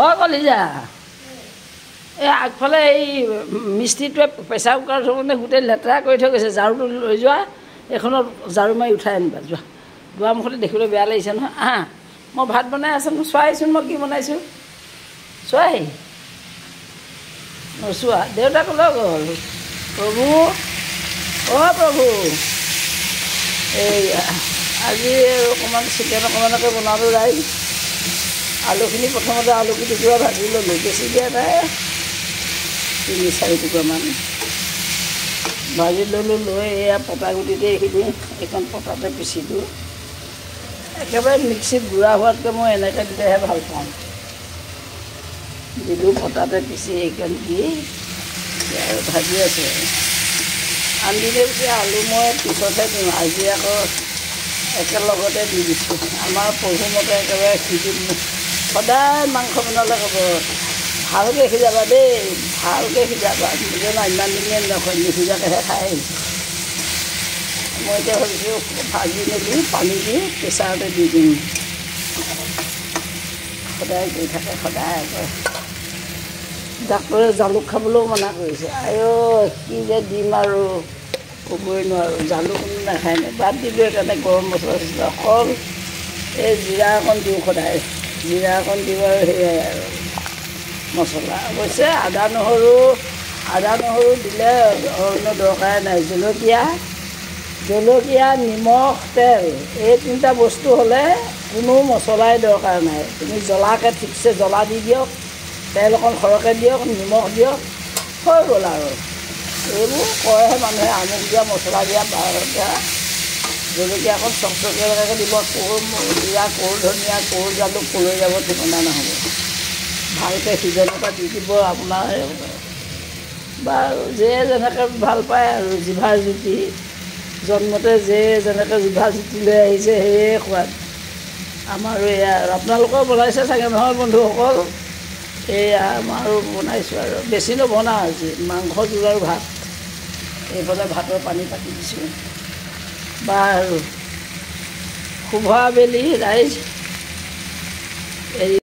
অঁ কলিজা এই আগফালে এই মিস্ত্ৰীটোৱে প্ৰেছাৰ কুকাৰটো মানে গোটেই লেতেৰা কৰি থৈ গৈছে। ঝাৰুটো লৈ যোৱা, এইখনত ঝাৰু মাৰি উঠাই আনিবা। যোৱা দুৱাৰমুখতে দেখিবলৈ বেয়া লাগিছে নহয়। মই ভাত বনাই আছোঁ, চোৱাহিচোন মই কি বনাইছোঁ। চোৱাহি নোচোৱা, দেউতা ক'লৈ গ'ল? প্ৰভু অঁ প্ৰভু, এইয়া আজি অকণমান চিকেন অকণমানকে বনালোঁ। ৰাইজ আলুখিনি প্ৰথমতে আলু টুকুৰা ভাজি ল'লোঁ, বেছি দিয়া নাই, 3-4 টুকুৰামান ভাজি ল'লোঁ। লৈ এয়া পটা গুটিতে এইখিনি এইখন পটাতে পিচিলোঁ। একেবাৰে মিক্সিত গুড়া হোৱাতকৈ মই এনেকৈ দিলেহে ভাল পাওঁ। দিলোঁ পটাতে পিচি এইখন দি আৰু ভাজি আছোঁ। আনিলে পিছে আলু মই পিছতহে দিওঁ, আজি আকৌ একেলগতে দি দিছোঁ। আমাৰ প্ৰভুমতে একেবাৰে সিজিম। সদায় মাংস বনালে ক'ব ভালকৈ সিজাবা দেই, ভালকৈ সিজাবা। নিজে ইমান দিনে নিসিজাকৈহে খাই আহিছোঁ। মই এতিয়া ভাবিছোঁ ভাজি মেলি পানী দি প্ৰেছাৰতে দি দিম। সদায় গৈ থাকে, সদায় কয়। ডাক্তৰে জালুক খাবলৈও মানা কৰিছে। কি যে দিম আৰু ক'বই নোৱাৰোঁ। জালুক নাখায় নে? বাদ দিলোঁ সেইকাৰণে গৰম মছলা চছলা অকল এই জিৰা অকণ দিওঁ সদায়, জিৰা অকণ দিওঁ আৰু সেয়াই আৰু মছলা। অৱশ্যে আদা নহৰু দিলে অন্য দৰকাৰে নাই। জলকীয়া নিমখ তেল এই 3টা বস্তু হ'লে কোনো মছলাই দৰকাৰ নাই। তুমি জ্বলাকৈ ঠিকছে জ্বলা দি দিয়ক, তেল অকণ সৰহকৈ দিয়ক, নিমখ দিয়ক, হৈ গ'ল আৰু। এইবোৰ কয়হে মানুহে আমুক দিয়া মছলা দিয়া দিয়া, জলকীয়া অকণ চকচকীয়া লগাকৈ দিব, জিৰা, ধনিয়া, জালুক ক'লৈ যাব ঠিকনা নহ'ব। ভালকৈ সিজন এটা দি দিব আপোনাৰ। বাৰু যে যেনেকৈ ভাল পায় আৰু জিভাৰ জুতি, জন্মতে যে যেনেকৈ জিভাৰ জুতি লৈ আহিছে সেয়ে সোৱাদ। আমাৰো এয়া আৰু আপোনালোকেও বনাইছে চাগে নহয় বন্ধুসকল? এয়া আমাৰো বনাইছোঁ আৰু বেছি নবনাওঁ আজি, মাংস জোল আৰু ভাত। এইফালে ভাতৰ পানী পাতি দিছোঁ। বাৰু শুভ আবেলি ৰাইজ।